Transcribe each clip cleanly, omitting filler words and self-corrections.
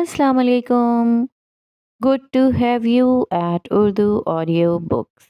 Assalamu alaikum. Good to have you at Urdu Audio Books.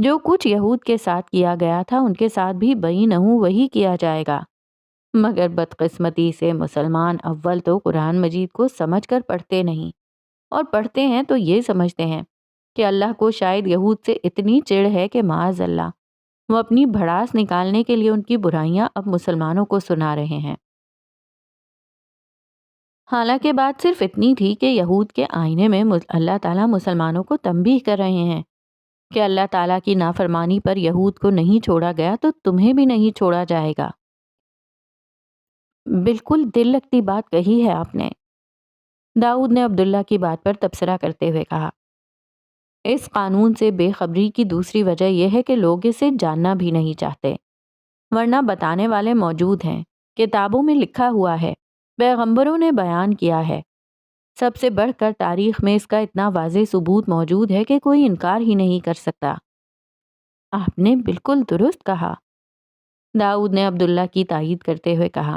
جو کچھ یہود کے ساتھ کیا گیا تھا ان کے ساتھ بھی بئی نحو وہی کیا جائے گا۔ مگر بدقسمتی سے مسلمان اول تو قرآن مجید کو سمجھ کر پڑھتے نہیں، اور پڑھتے ہیں تو یہ سمجھتے ہیں کہ اللہ کو شاید یہود سے اتنی چڑ ہے کہ معاذ اللہ وہ اپنی بھڑاس نکالنے کے لیے ان کی برائیاں اب مسلمانوں کو سنا رہے ہیں۔ حالانکہ بات صرف اتنی تھی کہ یہود کے آئینے میں اللہ تعالیٰ مسلمانوں کو تنبیہ کر رہے ہیں کہ اللہ تعالیٰ کی نافرمانی پر یہود کو نہیں چھوڑا گیا تو تمہیں بھی نہیں چھوڑا جائے گا۔ بالکل دل لگتی بات کہی ہے آپ نے، داؤد نے عبداللہ کی بات پر تبصرہ کرتے ہوئے کہا۔ اس قانون سے بے خبری کی دوسری وجہ یہ ہے کہ لوگ اسے جاننا بھی نہیں چاہتے، ورنہ بتانے والے موجود ہیں، کتابوں میں لکھا ہوا ہے، پیغمبروں نے بیان کیا ہے، سب سے بڑھ کر تاریخ میں اس کا اتنا واضح ثبوت موجود ہے کہ کوئی انکار ہی نہیں کر سکتا۔ آپ نے بالکل درست کہا، داؤد نے عبداللہ کی تائید کرتے ہوئے کہا۔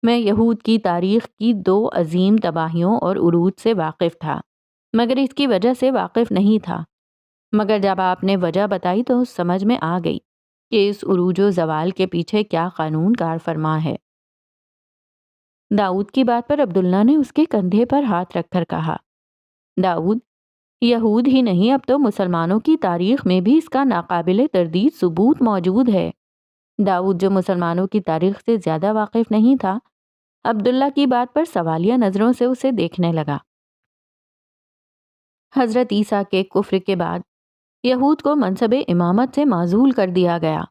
میں یہود کی تاریخ کی 2 عظیم تباہیوں اور عروج سے واقف تھا، مگر اس کی وجہ سے واقف نہیں تھا، مگر جب آپ نے وجہ بتائی تو سمجھ میں آ گئی کہ اس عروج و زوال کے پیچھے کیا قانون کار فرما ہے۔ داؤد کی بات پر عبداللہ نے اس کے کندھے پر ہاتھ رکھ کر کہا، داؤد، یہود ہی نہیں اب تو مسلمانوں کی تاریخ میں بھی اس کا ناقابل تردید ثبوت موجود ہے۔ داؤد جو مسلمانوں کی تاریخ سے زیادہ واقف نہیں تھا، عبداللہ کی بات پر سوالیہ نظروں سے اسے دیکھنے لگا۔ حضرت عیسیٰ کے کفر کے بعد یہود کو منصب امامت سے معزول کر دیا گیا۔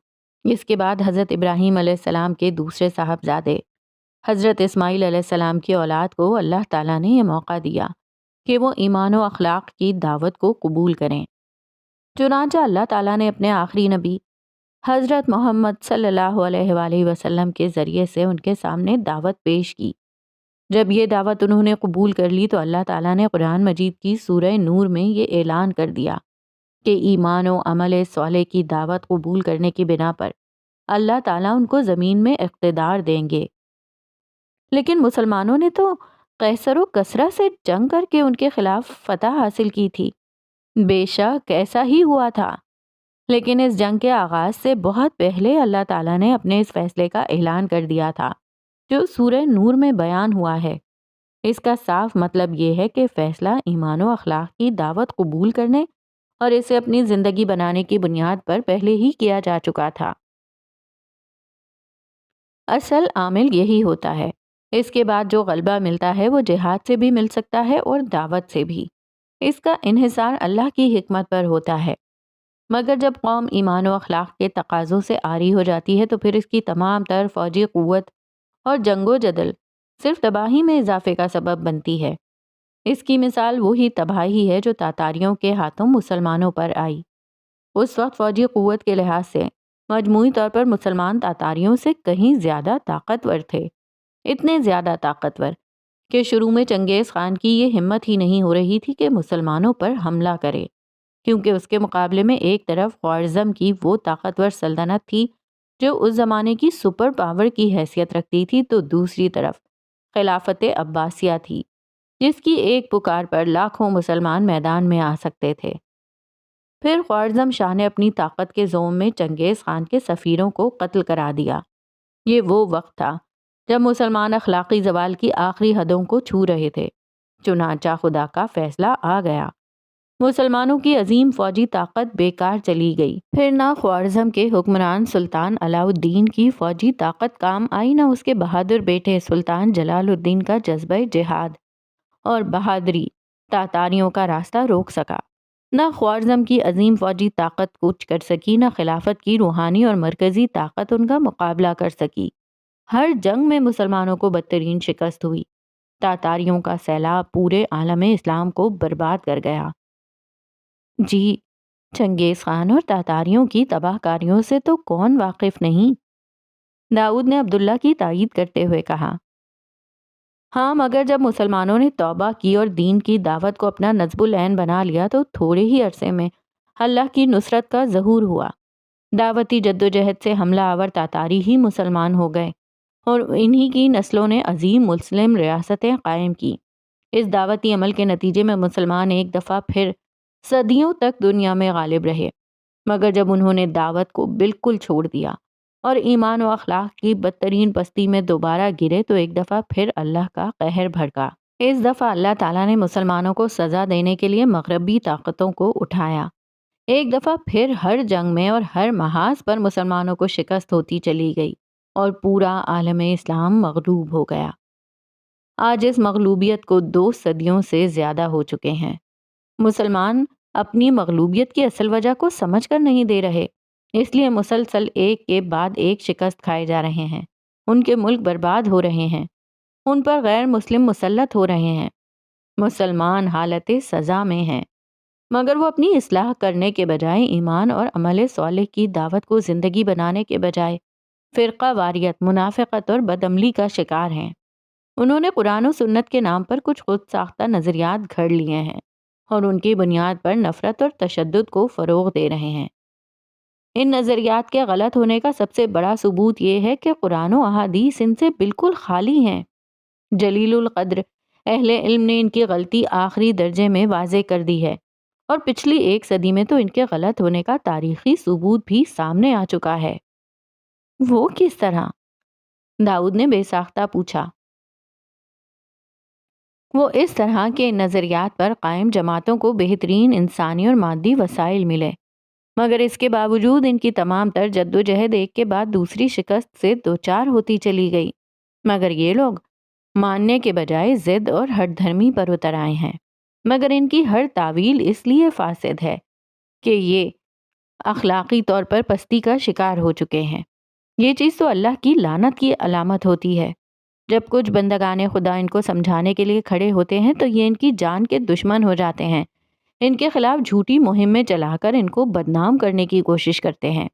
اس کے بعد حضرت ابراہیم علیہ السلام کے دوسرے صاحبزادے حضرت اسماعیل علیہ السلام کی اولاد کو اللہ تعالیٰ نے یہ موقع دیا کہ وہ ایمان و اخلاق کی دعوت کو قبول کریں۔ چنانچہ اللہ تعالیٰ نے اپنے آخری نبی حضرت محمد صلی اللہ علیہ وآلہ وسلم کے ذریعے سے ان کے سامنے دعوت پیش کی۔ جب یہ دعوت انہوں نے قبول کر لی تو اللہ تعالیٰ نے قرآن مجید کی سورہ نور میں یہ اعلان کر دیا کہ ایمان و عمل صالح کی دعوت قبول کرنے کی بنا پر اللہ تعالیٰ ان کو زمین میں اقتدار دیں گے۔ لیکن مسلمانوں نے تو قیصر و کسریٰ سے جنگ کر کے ان کے خلاف فتح حاصل کی تھی۔ بے شک ایسا ہی ہوا تھا، لیکن اس جنگ کے آغاز سے بہت پہلے اللہ تعالیٰ نے اپنے اس فیصلے کا اعلان کر دیا تھا جو سورہ نور میں بیان ہوا ہے۔ اس کا صاف مطلب یہ ہے کہ فیصلہ ایمان و اخلاق کی دعوت قبول کرنے اور اسے اپنی زندگی بنانے کی بنیاد پر پہلے ہی کیا جا چکا تھا۔ اصل عامل یہی ہوتا ہے۔ اس کے بعد جو غلبہ ملتا ہے وہ جہاد سے بھی مل سکتا ہے اور دعوت سے بھی۔ اس کا انحصار اللہ کی حکمت پر ہوتا ہے۔ مگر جب قوم ایمان و اخلاق کے تقاضوں سے عاری ہو جاتی ہے تو پھر اس کی تمام تر فوجی قوت اور جنگ و جدل صرف تباہی میں اضافے کا سبب بنتی ہے۔ اس کی مثال وہی تباہی ہے جو تاتاریوں کے ہاتھوں مسلمانوں پر آئی۔ اس وقت فوجی قوت کے لحاظ سے مجموعی طور پر مسلمان تاتاریوں سے کہیں زیادہ طاقتور تھے، اتنے زیادہ طاقتور کہ شروع میں چنگیز خان کی یہ ہمت ہی نہیں ہو رہی تھی کہ مسلمانوں پر حملہ کرے، کیونکہ اس کے مقابلے میں ایک طرف خوارزم کی وہ طاقتور سلطنت تھی جو اس زمانے کی سپر پاور کی حیثیت رکھتی تھی، تو دوسری طرف خلافت عباسیہ تھی جس کی ایک پکار پر لاکھوں مسلمان میدان میں آ سکتے تھے۔ پھر خوارزم شاہ نے اپنی طاقت کے زوم میں چنگیز خان کے سفیروں کو قتل کرا دیا۔ یہ وہ وقت تھا جب مسلمان اخلاقی زوال کی آخری حدوں کو چھو رہے تھے۔ چنانچہ خدا کا فیصلہ آ گیا، مسلمانوں کی عظیم فوجی طاقت بیکار چلی گئی۔ پھر نہ خوارزم کے حکمران سلطان علاء الدین کی فوجی طاقت کام آئی، نہ اس کے بہادر بیٹے سلطان جلال الدین کا جذبہ جہاد اور بہادری تاتاریوں کا راستہ روک سکا۔ نہ خوارزم کی عظیم فوجی طاقت کچھ کر سکی، نہ خلافت کی روحانی اور مرکزی طاقت ان کا مقابلہ کر سکی۔ ہر جنگ میں مسلمانوں کو بدترین شکست ہوئی۔ تاتاریوں کا سیلاب پورے عالم اسلام کو برباد کر گیا۔ جی، چنگیز خان اور تاتاریوں کی تباہ کاریوں سے تو کون واقف نہیں؟ داؤد نے عبداللہ کی تائید کرتے ہوئے کہا۔ ہاں، مگر جب مسلمانوں نے توبہ کی اور دین کی دعوت کو اپنا نصب العین بنا لیا تو تھوڑے ہی عرصے میں اللہ کی نصرت کا ظہور ہوا۔ دعوتی جدوجہد سے حملہ آور تاتاری ہی مسلمان ہو گئے اور انہی کی نسلوں نے عظیم مسلم ریاستیں قائم کی۔ اس دعوتی عمل کے نتیجے میں مسلمان ایک دفعہ پھر صدیوں تک دنیا میں غالب رہے۔ مگر جب انہوں نے دعوت کو بالکل چھوڑ دیا اور ایمان و اخلاق کی بدترین پستی میں دوبارہ گرے تو ایک دفعہ پھر اللہ کا قہر بھڑکا۔ اس دفعہ اللہ تعالیٰ نے مسلمانوں کو سزا دینے کے لیے مغربی طاقتوں کو اٹھایا۔ ایک دفعہ پھر ہر جنگ میں اور ہر محاذ پر مسلمانوں کو شکست ہوتی چلی گئی اور پورا عالم اسلام مغلوب ہو گیا۔ آج اس مغلوبیت کو 2 صدیوں سے زیادہ ہو چکے ہیں۔ مسلمان اپنی مغلوبیت کی اصل وجہ کو سمجھ کر نہیں دے رہے، اس لیے مسلسل ایک کے بعد ایک شکست کھائے جا رہے ہیں۔ ان کے ملک برباد ہو رہے ہیں، ان پر غیر مسلم مسلط ہو رہے ہیں۔ مسلمان حالت سزا میں ہیں، مگر وہ اپنی اصلاح کرنے کے بجائے ایمان اور عمل صالح کی دعوت کو زندگی بنانے کے بجائے فرقہ واریت، منافقت اور بدعملی کا شکار ہیں۔ انہوں نے قرآن و سنت کے نام پر کچھ خود ساختہ نظریات گھڑ لیے ہیں اور ان کی بنیاد پر نفرت اور تشدد کو فروغ دے رہے ہیں۔ ان نظریات کے غلط ہونے کا سب سے بڑا ثبوت یہ ہے کہ قرآن و احادیث ان سے بالکل خالی ہیں۔ جلیل القدر اہل علم نے ان کی غلطی آخری درجے میں واضح کر دی ہے، اور پچھلی 1 صدی میں تو ان کے غلط ہونے کا تاریخی ثبوت بھی سامنے آ چکا ہے۔ وہ کس طرح؟ داؤد نے بے ساختہ پوچھا۔ وہ اس طرح کے نظریات پر قائم جماعتوں کو بہترین انسانی اور مادی وسائل ملے، مگر اس کے باوجود ان کی تمام تر جدوجہد ایک کے بعد دوسری شکست سے دوچار ہوتی چلی گئی، مگر یہ لوگ ماننے کے بجائے ضد اور ہٹ دھرمی پر اتر آئے ہیں۔ مگر ان کی ہر تعویل اس لیے فاسد ہے کہ یہ اخلاقی طور پر پستی کا شکار ہو چکے ہیں۔ یہ چیز تو اللہ کی لعنت کی علامت ہوتی ہے۔ جب کچھ بندگان خدا ان کو سمجھانے کے لیے کھڑے ہوتے ہیں تو یہ ان کی جان کے دشمن ہو جاتے ہیں، ان کے خلاف جھوٹی مہمیں چلا کر ان کو بدنام کرنے کی کوشش کرتے ہیں،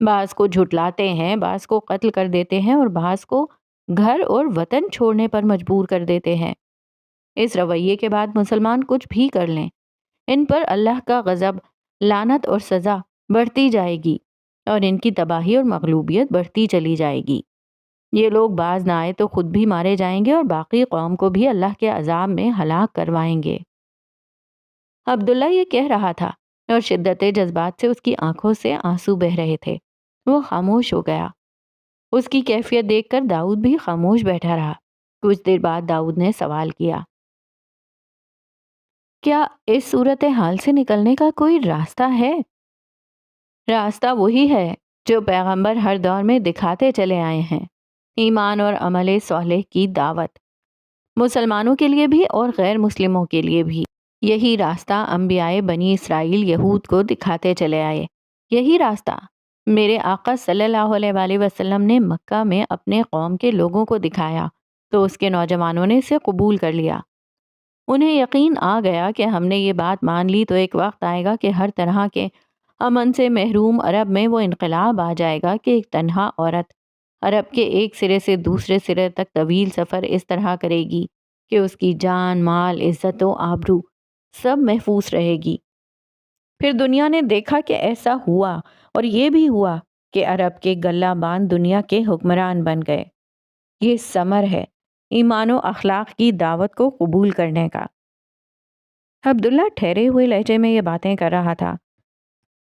بعض کو جھٹلاتے ہیں، بعض کو قتل کر دیتے ہیں اور بعض کو گھر اور وطن چھوڑنے پر مجبور کر دیتے ہیں۔ اس رویے کے بعد مسلمان کچھ بھی کر لیں، ان پر اللہ کا غضب، لعنت اور سزا بڑھتی جائے گی اور ان کی تباہی اور مغلوبیت بڑھتی چلی جائے گی۔ یہ لوگ باز نہ آئے تو خود بھی مارے جائیں گے اور باقی قوم کو بھی اللہ کے عذاب میں ہلاک کروائیں گے۔ عبداللہ یہ کہہ رہا تھا اور شدت جذبات سے اس کی آنکھوں سے آنسو بہہ رہے تھے۔ وہ خاموش ہو گیا۔ اس کی کیفیت دیکھ کر داؤد بھی خاموش بیٹھا رہا۔ کچھ دیر بعد داؤد نے سوال کیا، کیا اس صورتحال سے نکلنے کا کوئی راستہ ہے؟ راستہ وہی ہے جو پیغمبر ہر دور میں دکھاتے چلے آئے ہیں، ایمان اور عمل صالح کی دعوت، مسلمانوں کے لیے بھی اور غیر مسلموں کے لیے بھی۔ یہی راستہ انبیاء بنی اسرائیل یہود کو دکھاتے چلے آئے۔ یہی راستہ میرے آقا صلی اللہ علیہ وآلہ وسلم نے مکہ میں اپنے قوم کے لوگوں کو دکھایا تو اس کے نوجوانوں نے اسے قبول کر لیا۔ انہیں یقین آ گیا کہ ہم نے یہ بات مان لی تو ایک وقت آئے گا کہ ہر طرح کے امن سے محروم عرب میں وہ انقلاب آ جائے گا کہ ایک تنہا عورت عرب کے ایک سرے سے دوسرے سرے تک طویل سفر اس طرح کرے گی کہ اس کی جان، مال، عزت و آبرو سب محفوظ رہے گی۔ پھر دنیا نے دیکھا کہ ایسا ہوا، اور یہ بھی ہوا کہ عرب کے گلہ باند دنیا کے حکمران بن گئے۔ یہ ثمر ہے ایمان و اخلاق کی دعوت کو قبول کرنے کا۔ عبداللہ ٹھہرے ہوئے لہجے میں یہ باتیں کر رہا تھا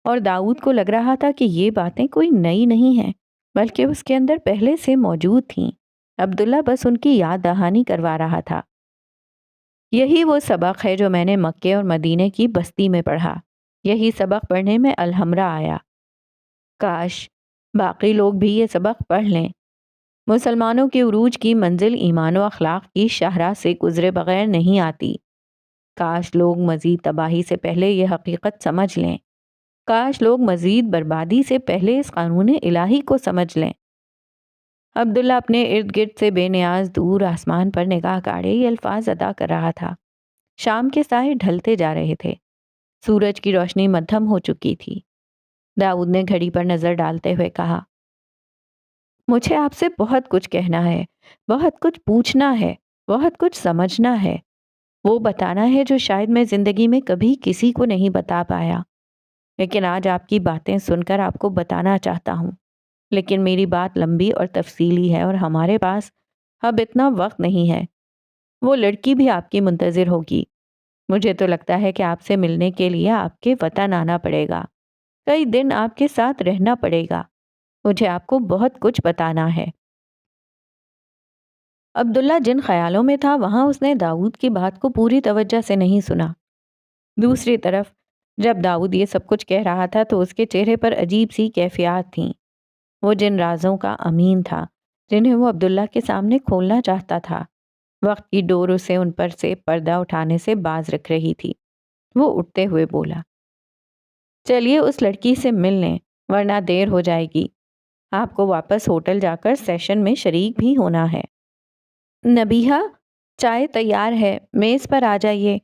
اور داؤد کو لگ رہا تھا کہ یہ باتیں کوئی نئی نہیں ہیں بلکہ اس کے اندر پہلے سے موجود تھیں۔ عبداللہ بس ان کی یاد دہانی کروا رہا تھا۔ یہی وہ سبق ہے جو میں نے مکے اور مدینے کی بستی میں پڑھا، یہی سبق پڑھنے میں الحمرا آیا۔ کاش باقی لوگ بھی یہ سبق پڑھ لیں۔ مسلمانوں کے عروج کی منزل ایمان و اخلاق کی شاہراہ سے گزرے بغیر نہیں آتی۔ کاش لوگ مزید تباہی سے پہلے یہ حقیقت سمجھ لیں۔ کاش لوگ مزید بربادی سے پہلے اس قانون الہی کو سمجھ لیں۔ عبداللہ اپنے ارد گرد سے بے نیاز دور آسمان پر نگاہ گاڑے یہ الفاظ ادا کر رہا تھا۔ شام کے سائے ڈھلتے جا رہے تھے، سورج کی روشنی مدھم ہو چکی تھی۔ داؤد نے گھڑی پر نظر ڈالتے ہوئے کہا، مجھے آپ سے بہت کچھ کہنا ہے، بہت کچھ پوچھنا ہے، بہت کچھ سمجھنا ہے، وہ بتانا ہے جو شاید میں زندگی میں کبھی کسی کو نہیں بتا پایا، لیکن آج آپ کی باتیں سن کر آپ کو بتانا چاہتا ہوں۔ لیکن میری بات لمبی اور تفصیلی ہے اور ہمارے پاس اب اتنا وقت نہیں ہے۔ وہ لڑکی بھی آپ کی منتظر ہوگی۔ مجھے تو لگتا ہے کہ آپ سے ملنے کے لیے آپ کے وطن آنا پڑے گا۔ کئی دن آپ کے ساتھ رہنا پڑے گا، مجھے آپ کو بہت کچھ بتانا ہے۔ عبداللہ جن خیالوں میں تھا وہاں اس نے داؤد کی بات کو پوری توجہ سے نہیں سنا۔ دوسری طرف جب داؤد یہ سب کچھ کہہ رہا تھا تو اس کے چہرے پر عجیب سی کیفیات تھیں۔ وہ جن رازوں کا امین تھا جنہیں وہ عبداللہ کے سامنے کھولنا چاہتا تھا، وقت کی ڈور اسے ان پر سے پردہ اٹھانے سے باز رکھ رہی تھی۔ وہ اٹھتے ہوئے بولا، چلیے اس لڑکی سے مل لیں ورنہ دیر ہو جائے گی، آپ کو واپس ہوٹل جا کر سیشن میں شریک بھی ہونا ہے۔ نبیہہ، چائے تیار ہے، میز پر آ جائیے۔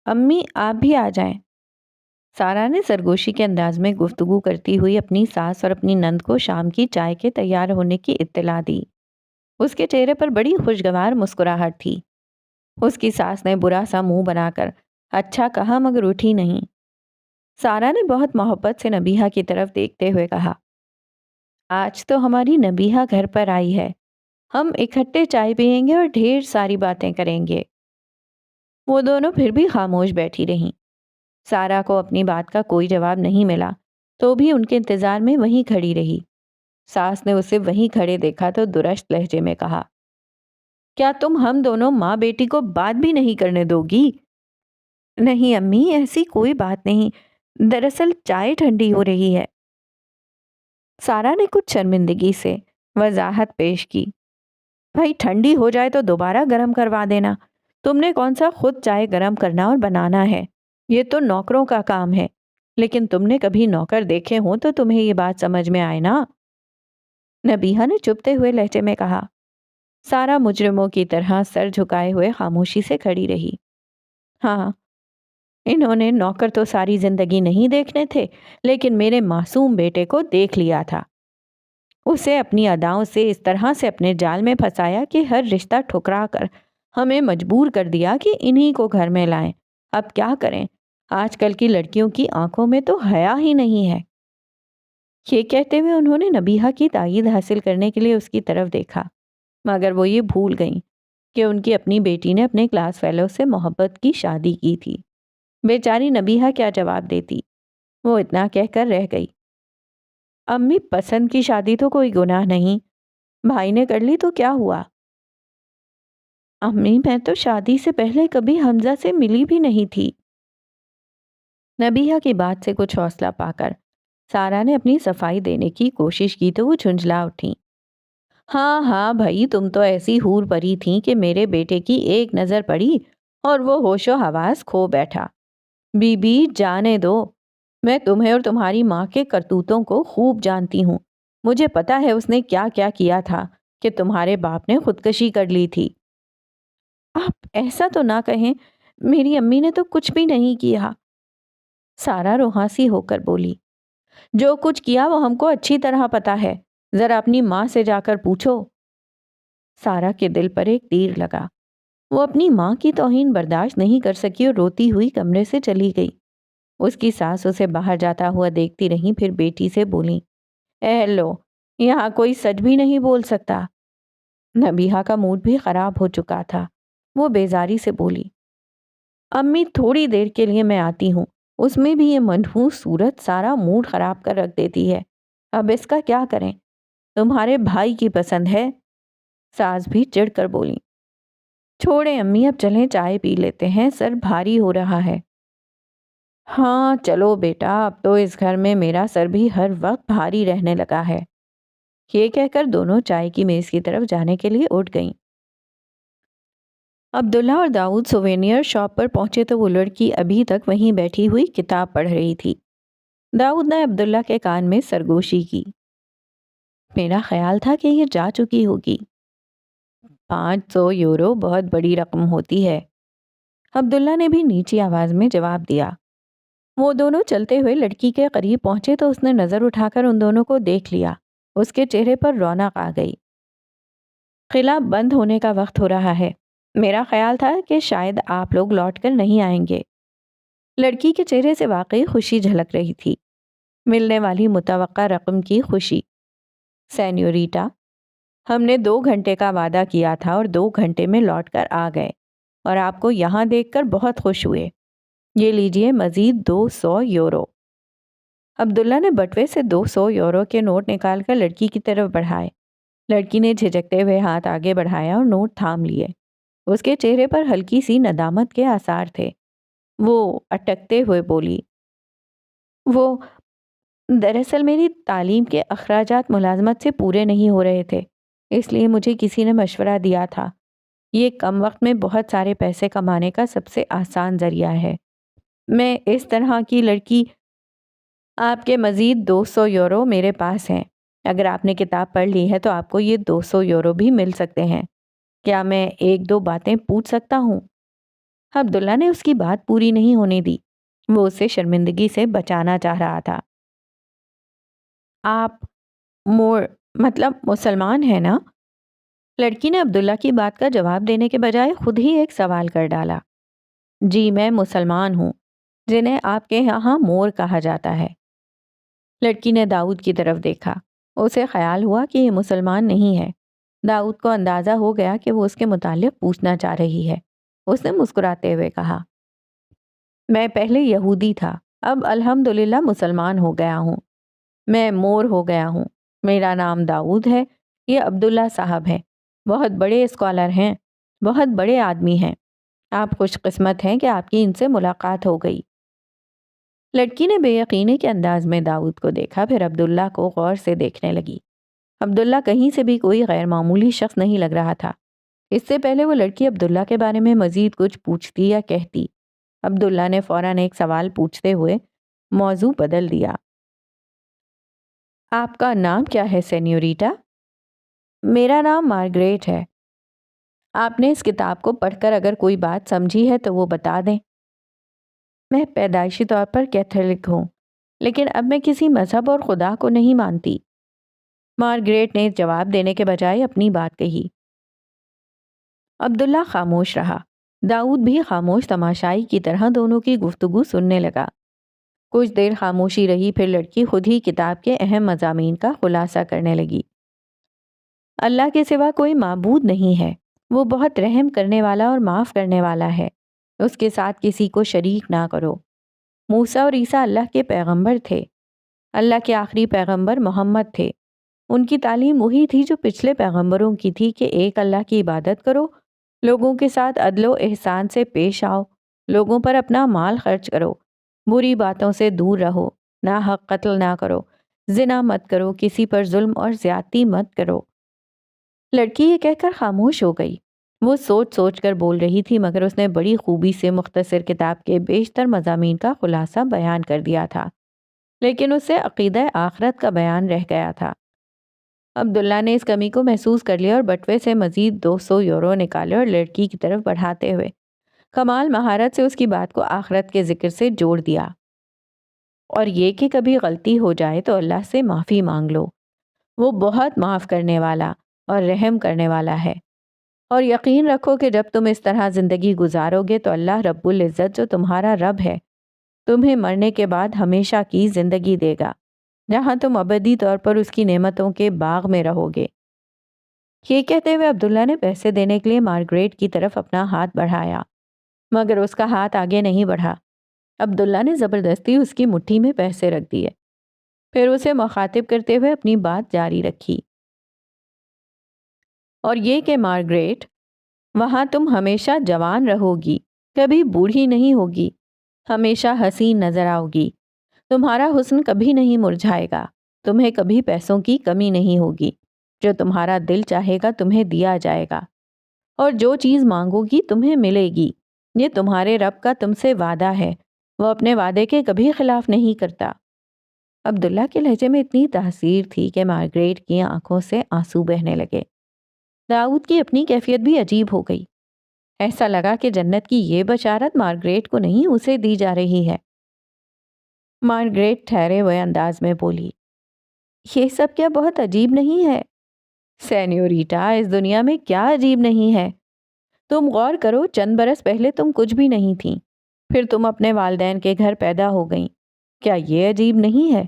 امی آپ بھی آ جائیں۔ سارا نے سرگوشی کے انداز میں گفتگو کرتی ہوئی اپنی ساس اور اپنی نند کو شام کی چائے کے تیار ہونے کی اطلاع دی۔ اس کے چہرے پر بڑی خوشگوار مسکراہٹ تھی۔ اس کی ساس نے برا سا منہ بنا کر اچھا کہا مگر اٹھی نہیں۔ سارا نے بہت محبت سے نبیہہ کی طرف دیکھتے ہوئے کہا، آج تو ہماری نبیہہ گھر پر آئی ہے، ہم اکٹھے چائے پئیں گے اور ڈھیر ساری باتیں کریں گے۔ وہ دونوں پھر بھی خاموش بیٹھی رہیں۔ سارا کو اپنی بات کا کوئی جواب نہیں ملا تو بھی ان کے انتظار میں وہیں کھڑی رہی۔ ساس نے اسے وہیں کھڑے دیکھا تو درشت لہجے میں کہا، کیا تم ہم دونوں ماں بیٹی کو بات بھی نہیں کرنے دو گی؟ نہیں امی، ایسی کوئی بات نہیں، دراصل چائے ٹھنڈی ہو رہی ہے۔ سارا نے کچھ شرمندگی سے وضاحت پیش کی، بھائی ٹھنڈی ہو جائے تو دوبارہ گرم کروا دینا، تم نے کون سا خود چائے گرم کرنا اور بنانا ہے، یہ تو نوکروں کا کام ہے، لیکن تم نے کبھی نوکر دیکھے ہوں تو تمہیں یہ بات سمجھ میں آئے نا۔ نبیہہ نے چپتے ہوئے لہجے میں کہا۔ سارا مجرموں کی طرح سر جھکائے ہوئے خاموشی سے کھڑی رہی۔ ہاں، انہوں نے نوکر تو ساری زندگی نہیں دیکھنے تھے، لیکن میرے معصوم بیٹے کو دیکھ لیا تھا۔ اسے اپنی اداؤں سے اس طرح سے اپنے جال میں پھنسایا کہ ہر رشتہ ٹھکرا کر ہمیں مجبور کر دیا کہ انہی کو گھر میں لائیں۔ اب کیا کریں، آج کل کی لڑکیوں کی آنکھوں میں تو حیا ہی نہیں ہے۔ یہ کہتے ہوئے انہوں نے نبیہہ کی تائید حاصل کرنے کے لیے اس کی طرف دیکھا، مگر وہ یہ بھول گئیں کہ ان کی اپنی بیٹی نے اپنے کلاس فیلو سے محبت کی شادی کی تھی۔ بیچاری نبیہہ کیا جواب دیتی، وہ اتنا کہہ کر رہ گئی، امی پسند کی شادی تو کوئی گناہ نہیں، بھائی نے کر لی تو کیا ہوا؟ امی میں تو شادی سے پہلے کبھی حمزہ سے ملی بھی نہیں تھی۔ نبیہہ کی بات سے کچھ حوصلہ پا کر سارا نے اپنی صفائی دینے کی کوشش کی تو وہ جھنجھلا اٹھی، ہاں ہاں بھائی، تم تو ایسی حور پری تھیں کہ میرے بیٹے کی ایک نظر پڑی اور وہ ہوش و حواس کھو بیٹھا۔ بی بی جانے دو، میں تمہیں اور تمہاری ماں کے کرتوتوں کو خوب جانتی ہوں، مجھے پتا ہے اس نے کیا کیا کیا تھا کہ تمہارے باپ نے خودکشی کر لی تھی۔ آپ ایسا تو نہ کہیں، میری امی نے تو کچھ بھی نہیں کیا۔ سارا روحاسی ہو کر بولی، جو کچھ کیا وہ ہم کو اچھی طرح پتا ہے، ذرا اپنی ماں سے جا کر پوچھو۔ سارا کے دل پر ایک تیر لگا، وہ اپنی ماں کی توہین برداشت نہیں کر سکی اور روتی ہوئی کمرے سے چلی گئی۔ اس کی ساس اسے باہر جاتا ہوا دیکھتی رہیں، پھر بیٹی سے بولی، اے لو، یہاں کوئی سچ بھی نہیں بول سکتا۔ نبیہہ کا موڈ بھی خراب ہو چکا تھا، وہ بیزاری سے بولی، امی تھوڑی دیر کے لیے میں آتی ہوں، اس میں بھی یہ منحوس صورت سارا موڈ خراب کر رکھ دیتی ہے، اب اس کا کیا کریں؟ تمہارے بھائی کی پسند ہے۔ ساس بھی چڑھ کر بولی، چھوڑیں امی، اب چلیں چائے پی لیتے ہیں، سر بھاری ہو رہا ہے۔ ہاں چلو بیٹا، اب تو اس گھر میں میرا سر بھی ہر وقت بھاری رہنے لگا ہے۔ یہ کہہ کر دونوں چائے کی میز کی طرف جانے کے لیے اٹھ گئیں۔ عبداللہ اور داؤد سووینیر شاپ پر پہنچے تو وہ لڑکی ابھی تک وہیں بیٹھی ہوئی کتاب پڑھ رہی تھی۔ داؤد نے عبداللہ کے کان میں سرگوشی کی، میرا خیال تھا کہ یہ جا چکی ہوگی۔ 500 یورو بہت بڑی رقم ہوتی ہے، عبداللہ نے بھی نیچی آواز میں جواب دیا۔ وہ دونوں چلتے ہوئے لڑکی کے قریب پہنچے تو اس نے نظر اٹھا کر ان دونوں کو دیکھ لیا۔ اس کے چہرے پر رونق آ گئی۔ قلعہ بند ہونے کا وقت ہو رہا ہے، میرا خیال تھا کہ شاید آپ لوگ لوٹ کر نہیں آئیں گے۔ لڑکی کے چہرے سے واقعی خوشی جھلک رہی تھی، ملنے والی متوقع رقم کی خوشی۔ سینیوریٹا، ہم نے 2 گھنٹے کا وعدہ کیا تھا اور 2 گھنٹے میں لوٹ کر آ گئے، اور آپ کو یہاں دیکھ کر بہت خوش ہوئے۔ یہ لیجئے مزید 200 یورو۔ عبداللہ نے بٹوے سے 200 یورو کے نوٹ نکال کر لڑکی کی طرف بڑھائے۔ لڑکی نے جھجکتے ہوئے ہاتھ آگے بڑھایا اور نوٹ تھام لیے۔ اس کے چہرے پر ہلکی سی ندامت کے آثار تھے۔ وہ اٹکتے ہوئے بولی، وہ دراصل میری تعلیم کے اخراجات ملازمت سے پورے نہیں ہو رہے تھے، اس لیے مجھے کسی نے مشورہ دیا تھا یہ کم وقت میں بہت سارے پیسے کمانے کا سب سے آسان ذریعہ ہے۔ میں اس طرح کی لڑکی، آپ کے مزید 200 یورو میرے پاس ہیں۔ اگر آپ نے کتاب پڑھ لی ہے تو آپ کو یہ 200 یورو بھی مل سکتے ہیں۔ کیا میں ایک دو باتیں پوچھ سکتا ہوں؟ عبداللہ نے اس کی بات پوری نہیں ہونے دی۔ وہ اسے شرمندگی سے بچانا چاہ رہا تھا۔ آپ مطلب مسلمان ہیں نا؟ لڑکی نے عبداللہ کی بات کا جواب دینے کے بجائے خود ہی ایک سوال کر ڈالا۔ جی میں مسلمان ہوں، جنہیں آپ کے یہاں مور کہا جاتا ہے۔ لڑکی نے داؤد کی طرف دیکھا۔ اسے خیال ہوا کہ یہ مسلمان نہیں ہے۔ داؤد کو اندازہ ہو گیا کہ وہ اس کے متعلق پوچھنا چاہ رہی ہے۔ اس نے مسکراتے ہوئے کہا، میں پہلے یہودی تھا، اب الحمدللہ مسلمان ہو گیا ہوں۔ میں مور ہو گیا ہوں۔ میرا نام داؤد ہے، یہ عبداللہ صاحب ہیں، بہت بڑے اسکالر ہیں، بہت بڑے آدمی ہیں۔ آپ خوش قسمت ہیں کہ آپ کی ان سے ملاقات ہو گئی۔ لڑکی نے بے یقینی کے انداز میں داؤد کو دیکھا، پھر عبداللہ کو غور سے دیکھنے لگی۔ عبداللہ کہیں سے بھی کوئی غیر معمولی شخص نہیں لگ رہا تھا۔ اس سے پہلے وہ لڑکی عبداللہ کے بارے میں مزید کچھ پوچھتی یا کہتی، عبداللہ نے فوراً ایک سوال پوچھتے ہوئے موضوع بدل دیا۔ آپ کا نام کیا ہے سینیوریٹا؟ میرا نام مارگریٹ ہے۔ آپ نے اس کتاب کو پڑھ کر اگر کوئی بات سمجھی ہے تو وہ بتا دیں۔ میں پیدائشی طور پر کیتھولک ہوں، لیکن اب میں کسی مذہب اور خدا کو نہیں مانتی۔ مارگریٹ نے جواب دینے کے بجائے اپنی بات کہی۔ عبداللہ خاموش رہا۔ داؤد بھی خاموش تماشائی کی طرح دونوں کی گفتگو سننے لگا۔ کچھ دیر خاموشی رہی، پھر لڑکی خود ہی کتاب کے اہم مضامین کا خلاصہ کرنے لگی۔ اللہ کے سوا کوئی معبود نہیں ہے۔ وہ بہت رحم کرنے والا اور معاف کرنے والا ہے۔ اس کے ساتھ کسی کو شریک نہ کرو۔ موسیٰ اور عیسیٰ اللہ کے پیغمبر تھے۔ اللہ کے آخری پیغمبر محمد تھے۔ ان کی تعلیم وہی تھی جو پچھلے پیغمبروں کی تھی کہ ایک اللہ کی عبادت کرو، لوگوں کے ساتھ عدل و احسان سے پیش آؤ، لوگوں پر اپنا مال خرچ کرو، بری باتوں سے دور رہو، ناحق قتل نہ کرو، زنا مت کرو، کسی پر ظلم اور زیادتی مت کرو۔ لڑکی یہ کہہ کر خاموش ہو گئی۔ وہ سوچ سوچ کر بول رہی تھی، مگر اس نے بڑی خوبی سے مختصر کتاب کے بیشتر مضامین کا خلاصہ بیان کر دیا تھا، لیکن اس سے عقیدہ آخرت کا بیان رہ گیا تھا۔ عبداللہ نے اس کمی کو محسوس کر لیا اور بٹوے سے مزید 200 یورو نکالے اور لڑکی کی طرف بڑھاتے ہوئے کمال مہارت سے اس کی بات کو آخرت کے ذکر سے جوڑ دیا۔ اور یہ کہ کبھی غلطی ہو جائے تو اللہ سے معافی مانگ لو، وہ بہت معاف کرنے والا اور رحم کرنے والا ہے۔ اور یقین رکھو کہ جب تم اس طرح زندگی گزارو گے تو اللہ رب العزت جو تمہارا رب ہے تمہیں مرنے کے بعد ہمیشہ کی زندگی دے گا، جہاں تم ابدی طور پر اس کی نعمتوں کے باغ میں رہو گے۔ یہ کہتے ہوئے عبداللہ نے پیسے دینے کے لیے مارگریٹ کی طرف اپنا ہاتھ بڑھایا، مگر اس کا ہاتھ آگے نہیں بڑھا۔ عبداللہ نے زبردستی اس کی مٹھی میں پیسے رکھ دیے، پھر اسے مخاطب کرتے ہوئے اپنی بات جاری رکھی۔ اور یہ کہ مارگریٹ، وہاں تم ہمیشہ جوان رہو گی، کبھی بوڑھی نہیں ہوگی، ہمیشہ حسین نظر آؤ گی، تمہارا حسن کبھی نہیں مرجھائے گا، تمہیں کبھی پیسوں کی کمی نہیں ہوگی، جو تمہارا دل چاہے گا تمہیں دیا جائے گا، اور جو چیز مانگو گی تمہیں ملے گی۔ یہ تمہارے رب کا تم سے وعدہ ہے، وہ اپنے وعدے کے کبھی خلاف نہیں کرتا۔ عبداللہ کے لہجے میں اتنی تاثیر تھی کہ مارگریٹ کی آنکھوں سے آنسو بہنے لگے۔ داؤد کی اپنی کیفیت بھی عجیب ہو گئی۔ ایسا لگا کہ جنت کی یہ بشارت مارگریٹ کو نہیں اسے دی جا رہی ہے۔ مارگریٹ ٹھہرے ہوئے انداز میں بولی، یہ سب کیا بہت عجیب نہیں ہے؟ سینیوریٹا، اس دنیا میں کیا عجیب نہیں ہے؟ تم غور کرو، چند برس پہلے تم کچھ بھی نہیں تھیں، پھر تم اپنے والدین کے گھر پیدا ہو گئیں۔ کیا یہ عجیب نہیں ہے؟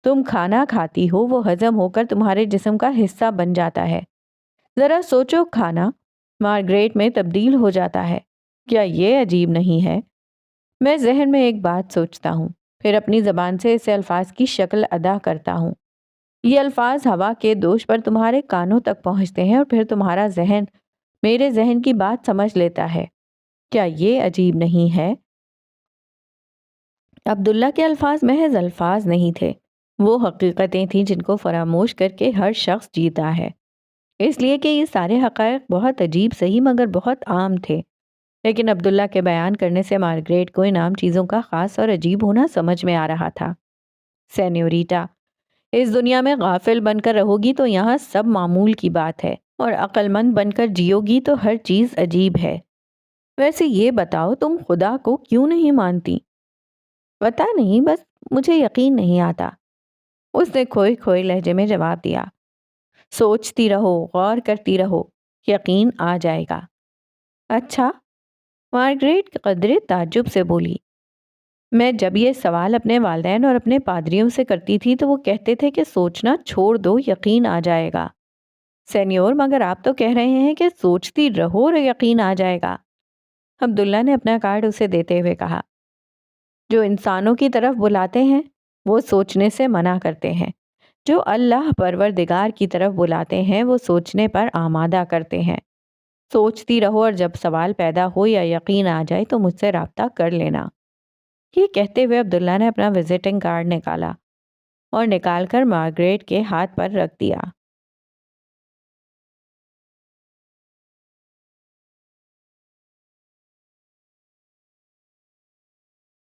تم کھانا کھاتی ہو، وہ ہضم ہو کر تمہارے جسم کا حصہ بن جاتا ہے۔ ذرا سوچو، کھانا مارگریٹ میں تبدیل ہو جاتا ہے۔ کیا یہ عجیب نہیں ہے؟ میں ذہن میں ایک بات سوچتا ہوں، پھر اپنی زبان سے اسے الفاظ کی شکل ادا کرتا ہوں۔ یہ الفاظ ہوا کے دوش پر تمہارے کانوں تک پہنچتے ہیں اور پھر تمہارا ذہن میرے ذہن کی بات سمجھ لیتا ہے۔ کیا یہ عجیب نہیں ہے؟ عبداللہ کے الفاظ محض الفاظ نہیں تھے، وہ حقیقتیں تھیں جن کو فراموش کر کے ہر شخص جیتا ہے۔ اس لیے کہ یہ سارے حقائق بہت عجیب صحیح مگر بہت عام تھے، لیکن عبداللہ کے بیان کرنے سے مارگریٹ کو ان عام چیزوں کا خاص اور عجیب ہونا سمجھ میں آ رہا تھا۔ سینیوریٹا، اس دنیا میں غافل بن کر رہو گی تو یہاں سب معمول کی بات ہے، اور عقل مند بن کر جیو گی تو ہر چیز عجیب ہے۔ ویسے یہ بتاؤ تم خدا کو کیوں نہیں مانتی؟ پتہ نہیں، بس مجھے یقین نہیں آتا، اس نے کھوئے کھوئے لہجے میں جواب دیا۔ سوچتی رہو، غور کرتی رہو، یقین آ جائے گا۔ اچھا؟ مارگریٹ قدرے تعجب سے بولی۔ میں جب یہ سوال اپنے والدین اور اپنے پادریوں سے کرتی تھی تو وہ کہتے تھے کہ سوچنا چھوڑ دو، یقین آ جائے گا۔ سینیور، مگر آپ تو کہہ رہے ہیں کہ سوچتی رہو اور یقین آ جائے گا۔ عبداللہ نے اپنا کارڈ اسے دیتے ہوئے کہا۔ جو انسانوں کی طرف بلاتے ہیں وہ سوچنے سے منع کرتے ہیں، جو اللہ پروردگار کی طرف بلاتے ہیں وہ سوچنے پر آمادہ کرتے ہیں۔ سوچتی رہو اور جب سوال پیدا ہو یا یقین آ جائے تو مجھ سے رابطہ کر لینا۔ یہ کہتے ہوئے عبداللہ نے اپنا وزٹنگ کارڈ نکالا اور نکال کر مارگریٹ کے ہاتھ پر رکھ دیا۔